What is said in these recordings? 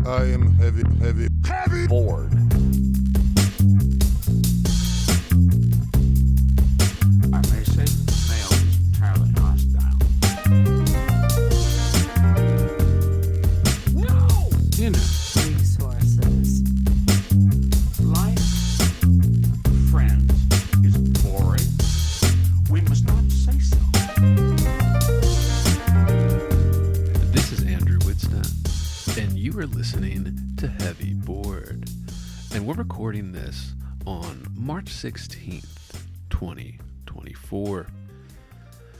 I am heavy bored. I may say that the male is entirely hostile. No! Resources. Life, friends, is boring. We must not say so. This is Andrew Wittstadt, and you are listening to Heavy Bored. And we're recording this on March 16th, 2024.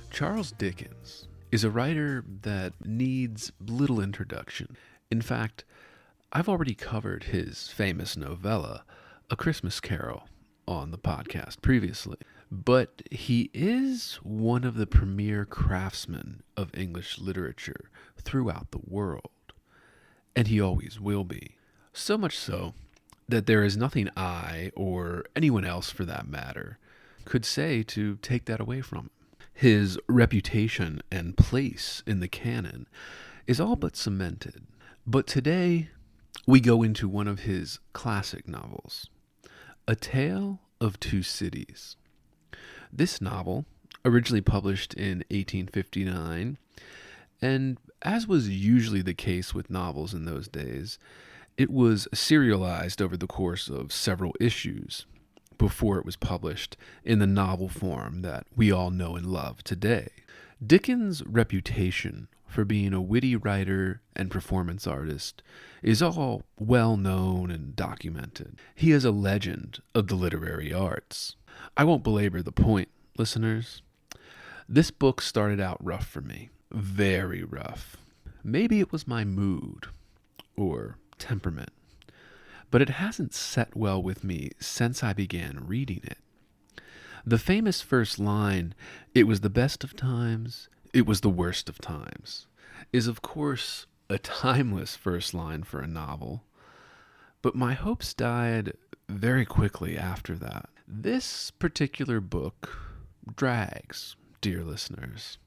Charles Dickens is a writer that needs little introduction. In fact, I've already covered his famous novella, A Christmas Carol, on the podcast previously. But he is one of the premier craftsmen of English literature throughout the world. And he always will be. So much so that there is nothing I, or anyone else for that matter, could say to take that away from him. His reputation and place in the canon is all but cemented. But today, we go into one of his classic novels, A Tale of Two Cities. This novel, originally published in 1859, and as was usually the case with novels in those days, it was serialized over the course of several issues before it was published in the novel form that we all know and love today. Dickens' reputation for being a witty writer and performance artist is all well known and documented. He is a legend of the literary arts. I won't belabor the point, listeners. This book started out rough for me. Very rough. Maybe it was my mood or temperament, but it hasn't set well with me since I began reading it. The famous first line, "It was the best of times, it was the worst of times," is of course a timeless first line for a novel, but my hopes died very quickly after that. This particular book drags, dear listeners.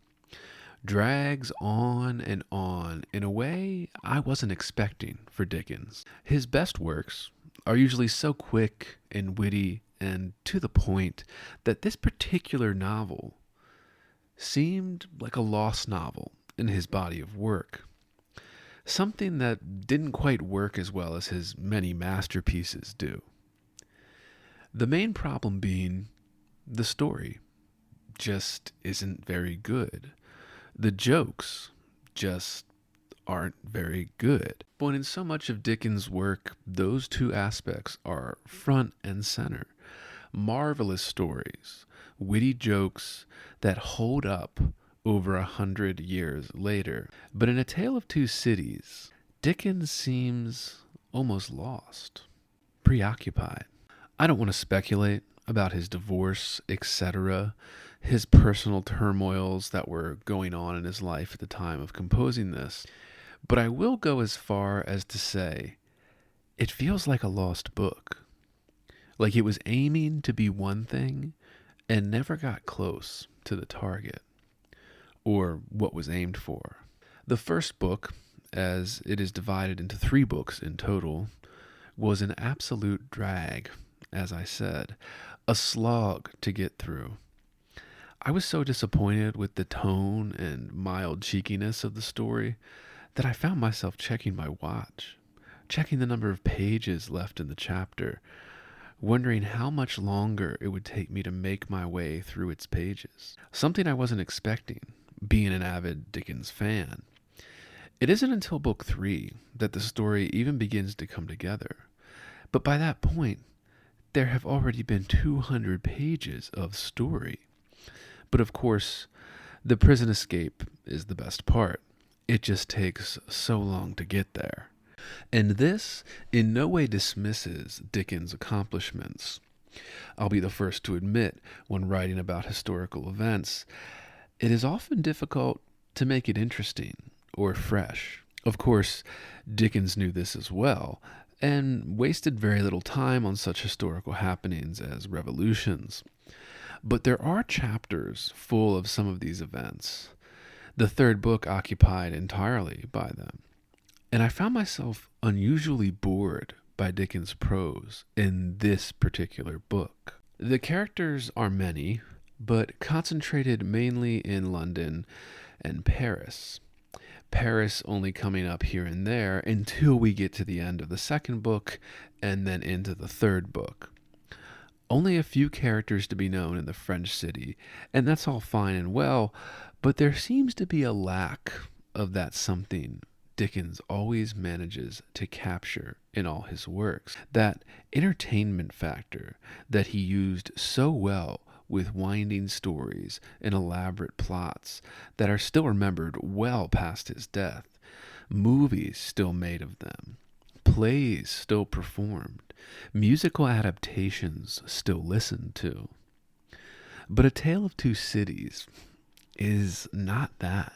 Drags on and on in a way I wasn't expecting for Dickens. His best works are usually so quick and witty and to the point that this particular novel seemed like a lost novel in his body of work. Something that didn't quite work as well as his many masterpieces do. The main problem being the story just isn't very good. The jokes just aren't very good. But in so much of Dickens' work, those two aspects are front and center. Marvelous stories, witty jokes that hold up over 100 years later. But in A Tale of Two Cities, Dickens seems almost lost, preoccupied. I don't want to speculate about his divorce, etc., his personal turmoils that were going on in his life at the time of composing this, but I will go as far as to say it feels like a lost book. Like it was aiming to be one thing and never got close to the target, or what was aimed for. The first book, as it is divided into 3 books in total, was an absolute drag, as I said, a slog to get through. I was so disappointed with the tone and mild cheekiness of the story that I found myself checking my watch, checking the number of pages left in the chapter, wondering how much longer it would take me to make my way through its pages. Something I wasn't expecting, being an avid Dickens fan. It isn't until book 3 that the story even begins to come together. But by that point, there have already been 200 pages of story. But of course, the prison escape is the best part. It just takes so long to get there. And this in no way dismisses Dickens' accomplishments. I'll be the first to admit, when writing about historical events, it is often difficult to make it interesting or fresh. Of course, Dickens knew this as well, and wasted very little time on such historical happenings as revolutions. But there are chapters full of some of these events, the third book occupied entirely by them. And I found myself unusually bored by Dickens' prose in this particular book. The characters are many, but concentrated mainly in London and Paris. Paris only coming up here and there until we get to the end of the second book and then into the third book. Only a few characters to be known in the French city, and that's all fine and well, but there seems to be a lack of that something Dickens always manages to capture in all his works, that entertainment factor that he used so well with winding stories and elaborate plots that are still remembered well past his death, movies still made of them, plays still performed, musical adaptations still listened to. But A Tale of Two Cities is not that.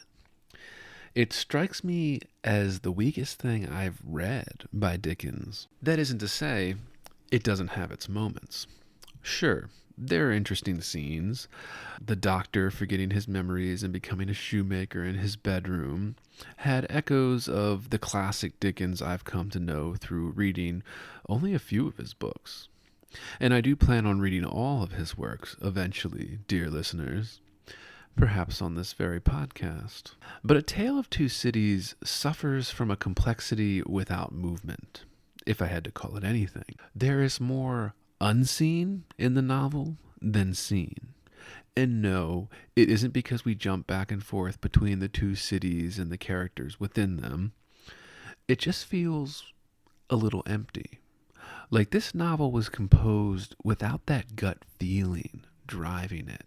It strikes me as the weakest thing I've read by Dickens. That isn't to say it doesn't have its moments. Sure, there are interesting scenes. The doctor forgetting his memories and becoming a shoemaker in his bedroom had echoes of the classic Dickens I've come to know through reading only a few of his books. And I do plan on reading all of his works eventually, dear listeners. Perhaps on this very podcast. But A Tale of Two Cities suffers from a complexity without movement, if I had to call it anything. There is more unseen in the novel than seen. And no, it isn't because we jump back and forth between the two cities and the characters within them. It just feels a little empty. Like this novel was composed without that gut feeling driving it.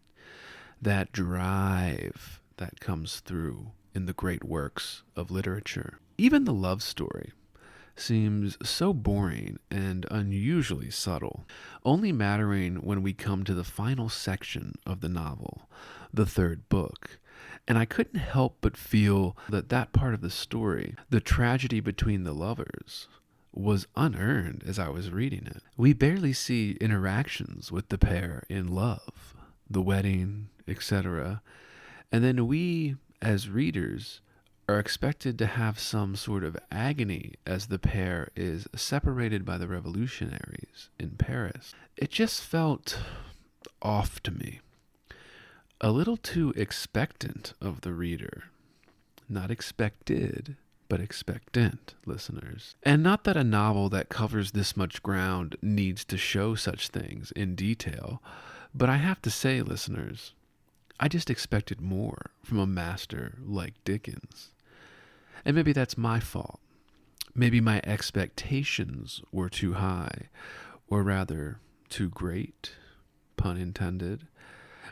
That drive that comes through in the great works of literature. Even the love story seems so boring and unusually subtle, only mattering when we come to the final section of the novel, the third book. And I couldn't help but feel that that part of the story, the tragedy between the lovers, was unearned as I was reading it. We barely see interactions with the pair in love, the wedding, etc. And then we, as readers, are expected to have some sort of agony as the pair is separated by the revolutionaries in Paris. It just felt off to me. A little too expectant of the reader. Not expected, but expectant, listeners. And not that a novel that covers this much ground needs to show such things in detail, but I have to say, listeners, I just expected more from a master like Dickens. And maybe that's my fault. Maybe my expectations were too high, or rather, too great, pun intended.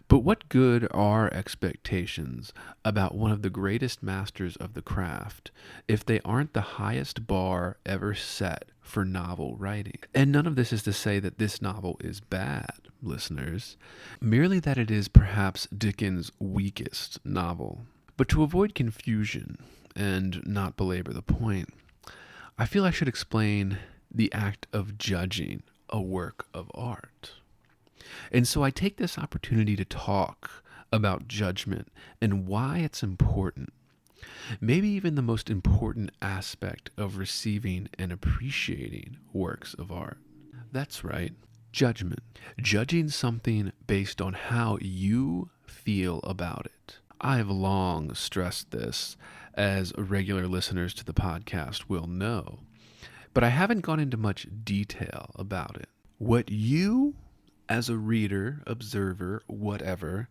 But what good are expectations about one of the greatest masters of the craft if they aren't the highest bar ever set for novel writing? And none of this is to say that this novel is bad, listeners, merely that it is perhaps Dickens' weakest novel. But to avoid confusion and not belabor the point, I feel I should explain the act of judging a work of art. And so I take this opportunity to talk about judgment and why it's important. Maybe even the most important aspect of receiving and appreciating works of art. That's right, judgment. Judging something based on how you feel about it. I've long stressed this, as regular listeners to the podcast will know, but I haven't gone into much detail about it. What you, as a reader, observer, whatever,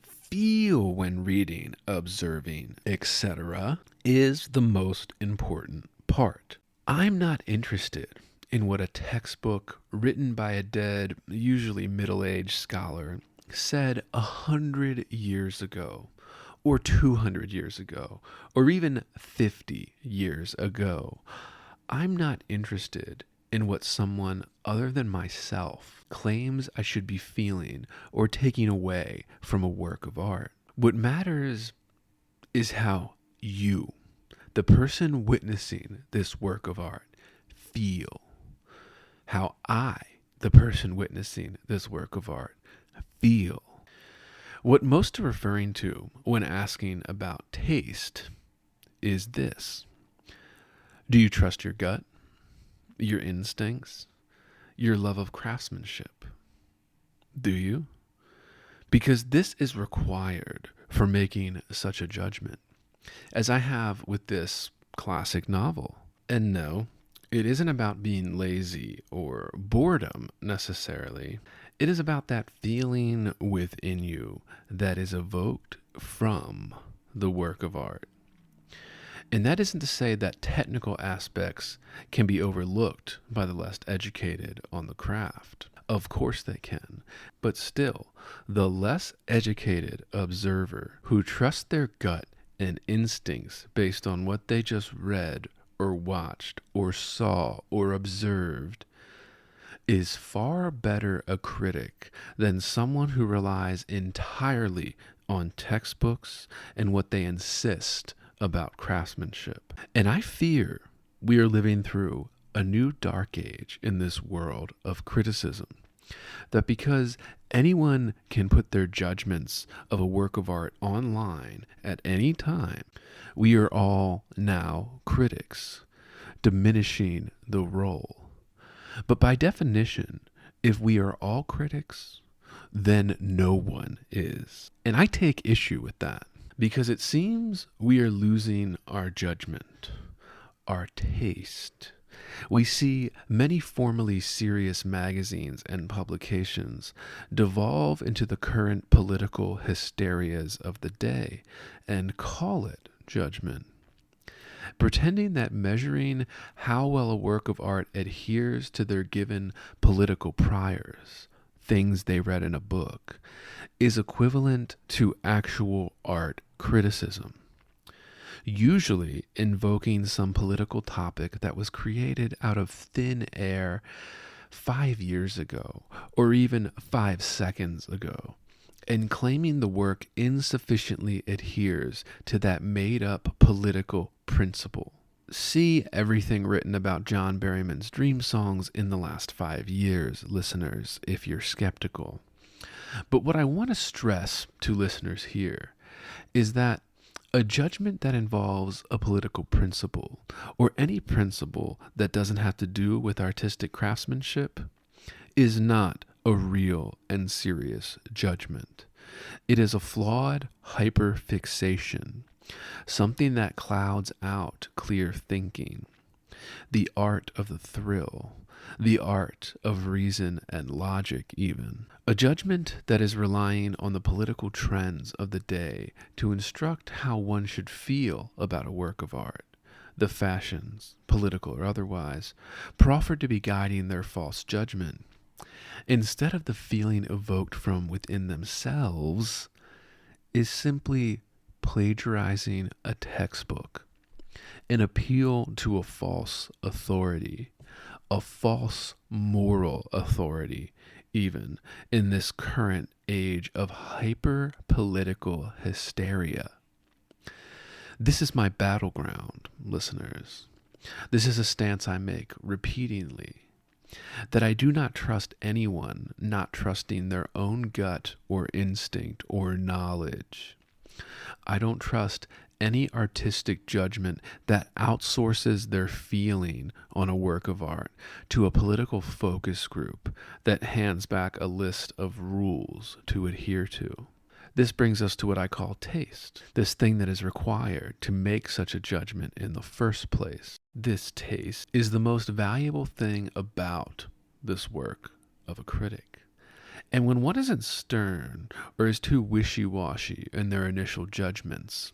feel when reading, observing, etc., is the most important part. I'm not interested in what a textbook written by a dead, usually middle-aged scholar said 100 years ago, or 200 years ago, or even 50 years ago. I'm not interested in what someone other than myself claims I should be feeling or taking away from a work of art. What matters is how you, the person witnessing this work of art, feel. How I, the person witnessing this work of art, feel. What most are referring to when asking about taste is this. Do you trust your gut, your instincts, your love of craftsmanship? Do you? Because this is required for making such a judgment, as I have with this classic novel. And no, it isn't about being lazy or boredom necessarily. It is about that feeling within you that is evoked from the work of art. And that isn't to say that technical aspects can be overlooked by the less educated on the craft. Of course they can. But still, the less educated observer who trusts their gut and instincts based on what they just read or watched or saw or observed is far better a critic than someone who relies entirely on textbooks and what they insist about craftsmanship. And I fear we are living through a new dark age in this world of criticism. That because anyone can put their judgments of a work of art online at any time, we are all now critics, diminishing the role. But by definition, if we are all critics, then no one is. And I take issue with that because it seems we are losing our judgment, our taste. We see many formerly serious magazines and publications devolve into the current political hysterias of the day and call it judgment, pretending that measuring how well a work of art adheres to their given political priors, things they read in a book, is equivalent to actual art criticism, usually invoking some political topic that was created out of thin air 5 years ago or even 5 seconds ago, and claiming the work insufficiently adheres to that made-up political principle. See everything written about John Berryman's dream songs in the last 5 years, listeners, if you're skeptical. But what I want to stress to listeners here is that a judgment that involves a political principle, or any principle that doesn't have to do with artistic craftsmanship, is not a real and serious judgment. It is a flawed hyperfixation, something that clouds out clear thinking, the art of the thrill, the art of reason and logic even. A judgment that is relying on the political trends of the day to instruct how one should feel about a work of art. The fashions, political or otherwise, proffered to be guiding their false judgment, instead of the feeling evoked from within themselves, is simply plagiarizing a textbook, an appeal to a false authority, a false moral authority, even in this current age of hyper-political hysteria. This is my battleground, listeners. This is a stance I make repeatedly, that I do not trust anyone not trusting their own gut or instinct or knowledge. I don't trust any artistic judgment that outsources their feeling on a work of art to a political focus group that hands back a list of rules to adhere to. This brings us to what I call taste, this thing that is required to make such a judgment in the first place. This taste is the most valuable thing about this work of a critic. And when one isn't stern or is too wishy-washy in their initial judgments,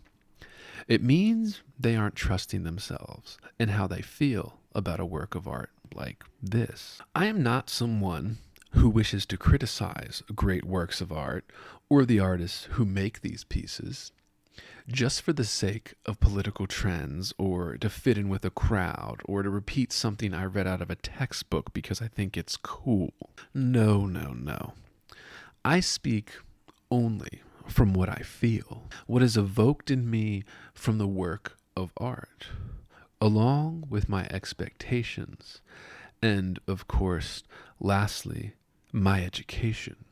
it means they aren't trusting themselves and how they feel about a work of art like this. I am not someone who wishes to criticize great works of art or the artists who make these pieces just for the sake of political trends or to fit in with a crowd or to repeat something I read out of a textbook because I think it's cool. No, no, no. I speak only from what I feel, what is evoked in me from the work of art, along with my expectations, and, of course, lastly, my education.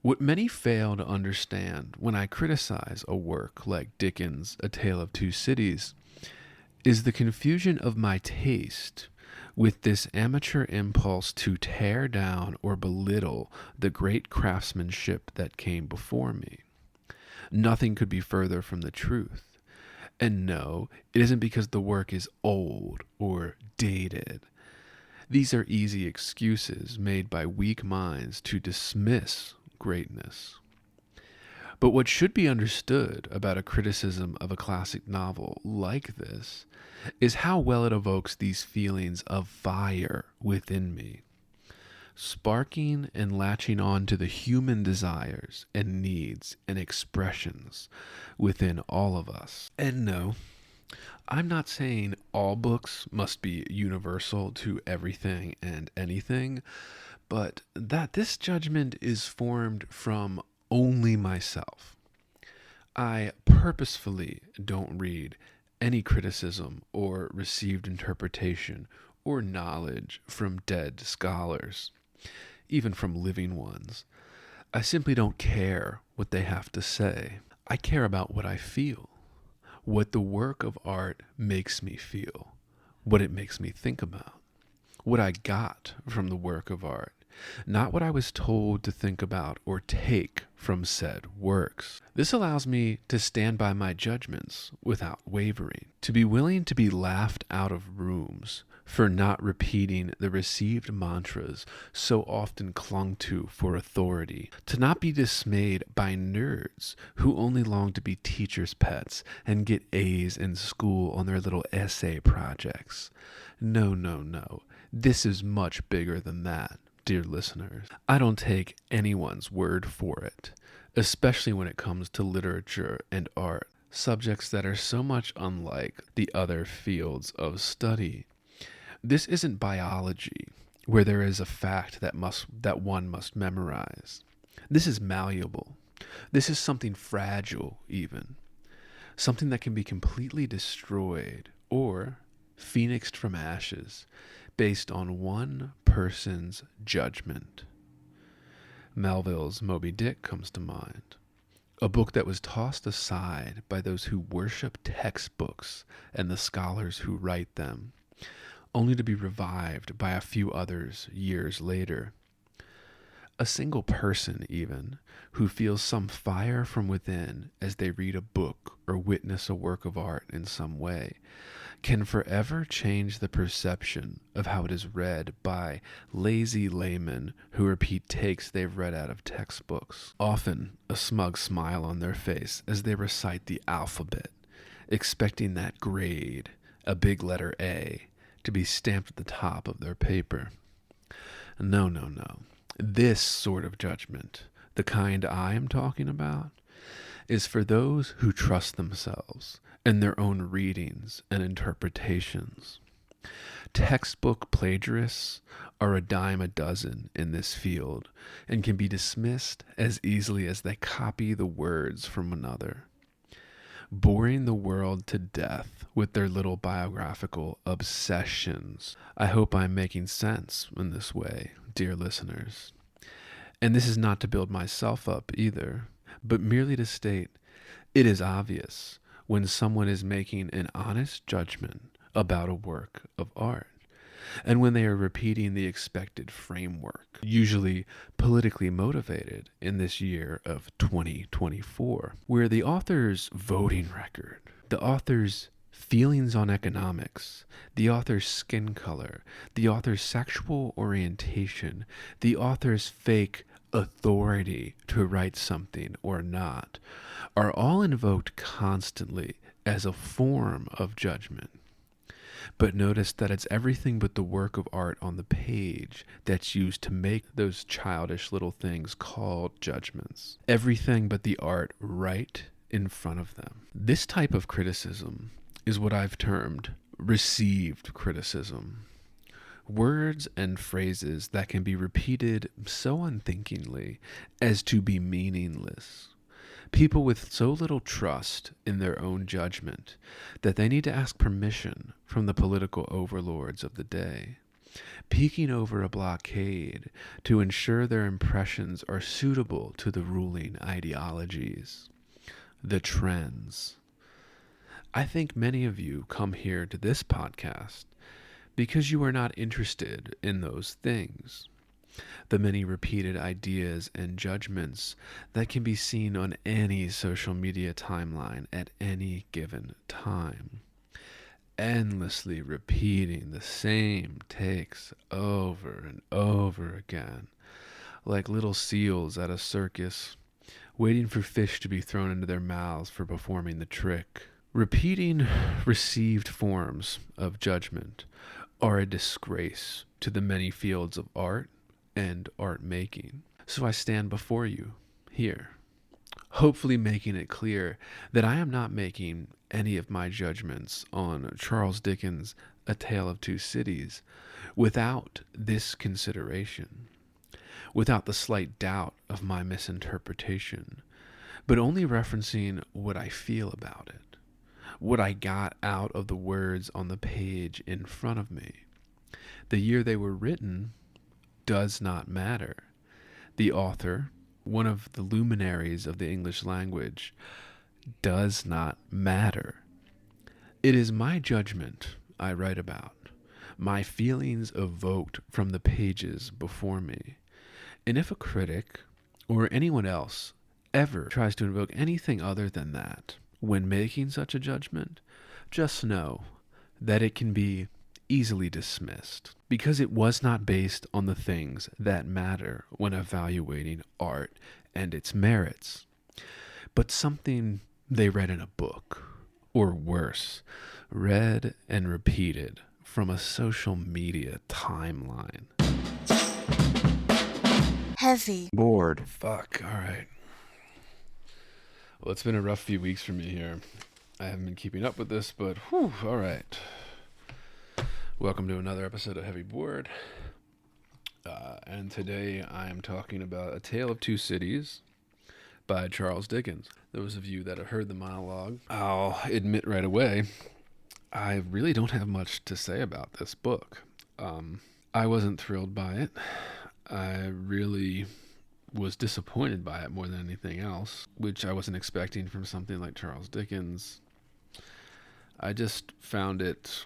What many fail to understand when I criticize a work like Dickens' A Tale of Two Cities is the confusion of my taste with this amateur impulse to tear down or belittle the great craftsmanship that came before me. Nothing could be further from the truth. And no, it isn't because the work is old or dated. These are easy excuses made by weak minds to dismiss greatness. But what should be understood about a criticism of a classic novel like this is how well it evokes these feelings of fire within me, sparking and latching on to the human desires and needs and expressions within all of us. And no, I'm not saying all books must be universal to everything and anything, but that this judgment is formed from only myself. I purposefully don't read any criticism or received interpretation or knowledge from dead scholars, even from living ones. I simply don't care what they have to say. I care about what I feel, what the work of art makes me feel, what it makes me think about, what I got from the work of art, not what I was told to think about or take from said works. This allows me to stand by my judgments without wavering, to be willing to be laughed out of rooms for not repeating the received mantras so often clung to for authority, to not be dismayed by nerds who only long to be teachers' pets and get A's in school on their little essay projects. No, no, no. This is much bigger than that. Dear listeners, I don't take anyone's word for it, especially when it comes to literature and art, subjects that are so much unlike the other fields of study. This isn't biology, where there is a fact that one must memorize. This is malleable. This is something fragile, even. Something that can be completely destroyed or phoenixed from ashes based on one person's judgment. Melville's Moby Dick comes to mind, a book that was tossed aside by those who worship textbooks and the scholars who write them, only to be revived by a few others years later. A single person, even, who feels some fire from within as they read a book or witness a work of art in some way, can forever change the perception of how it is read by lazy laymen who repeat takes they've read out of textbooks, often a smug smile on their face as they recite the alphabet, expecting that grade, a big letter A, to be stamped at the top of their paper. No, no, no. This sort of judgment, the kind I am talking about, is for those who trust themselves and their own readings and interpretations. Textbook plagiarists are a dime a dozen in this field and can be dismissed as easily as they copy the words from another, boring the world to death with their little biographical obsessions. I hope I'm making sense in this way, dear listeners. And this is not to build myself up either, but merely to state it is obvious when someone is making an honest judgment about a work of art, and when they are repeating the expected framework, usually politically motivated in this year of 2024, where the author's voting record, the author's feelings on economics, the author's skin color, the author's sexual orientation, the author's fake authority to write something or not, are all invoked constantly as a form of judgment. But notice that it's everything but the work of art on the page that's used to make those childish little things called judgments. Everything but the art right in front of them. This type of criticism is what I've termed received criticism. Words and phrases that can be repeated so unthinkingly as to be meaningless. People with so little trust in their own judgment that they need to ask permission from the political overlords of the day, peeking over a blockade to ensure their impressions are suitable to the ruling ideologies, the trends. I think many of you come here to this podcast because you are not interested in those things. The many repeated ideas and judgments that can be seen on any social media timeline at any given time. Endlessly repeating the same takes over and over again, like little seals at a circus, waiting for fish to be thrown into their mouths for performing the trick. Repeating received forms of judgment are a disgrace to the many fields of art and art making. So I stand before you here, hopefully making it clear that I am not making any of my judgments on Charles Dickens' A Tale of Two Cities without this consideration, without the slight doubt of my misinterpretation, but only referencing what I feel about it, what I got out of the words on the page in front of me. The year they were written does not matter. The author, one of the luminaries of the English language, does not matter. It is my judgment I write about, my feelings evoked from the pages before me. And if a critic or anyone else ever tries to invoke anything other than that when making such a judgment, just know that it can be easily dismissed because it was not based on the things that matter when evaluating art and its merits, but something they read in a book, or worse, read and repeated from a social media timeline. Heavy. Bored. Fuck, alright. Well, it's been a rough few weeks for me here. I haven't been keeping up with this, but whew, alright. Welcome to another episode of Heavy Bored. And today I am talking about A Tale of Two Cities by Charles Dickens. Those of you that have heard the monologue, I'll admit right away, I really don't have much to say about this book. I wasn't thrilled by it. I really was disappointed by it more than anything else, which I wasn't expecting from something like Charles Dickens. I just found it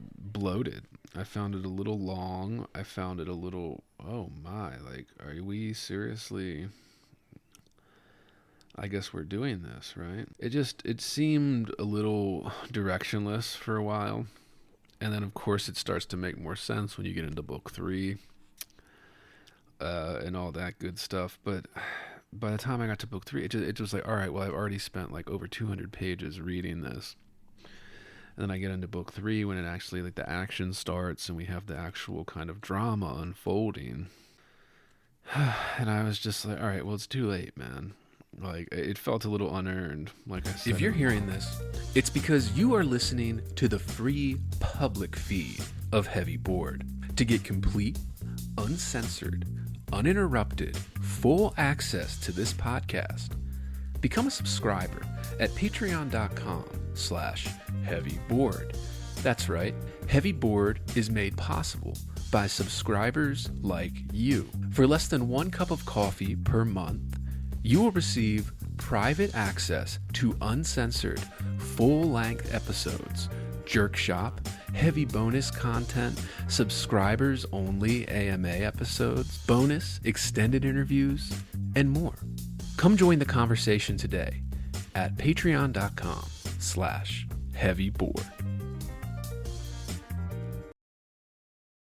bloated. I found it a little long. I found it a little, oh my, like, are we seriously, I guess we're doing this, right? It seemed a little directionless for a while. And then, of course, it starts to make more sense when you get into book 3 and all that good stuff. But by the time I got to book 3, it was like, all right, well, I've already spent like over 200 pages reading this. And then I get into book 3 when it actually, like, the action starts and we have the actual kind of drama unfolding. And I was just like, all right, well, it's too late, man. Like, it felt a little unearned, like I said. If you're hearing this, it's because you are listening to the free public feed of Heavy Bored. To get complete, uncensored, uninterrupted, full access to this podcast, become a subscriber at patreon.com/heavybored. That's right, Heavy Bored is made possible by subscribers like you. For less than 1 cup of coffee per month, you will receive private access to uncensored, full-length episodes, Jerk Shop, heavy bonus content, subscribers-only AMA episodes, bonus extended interviews, and more. Come join the conversation today at patreon.com/heavybored.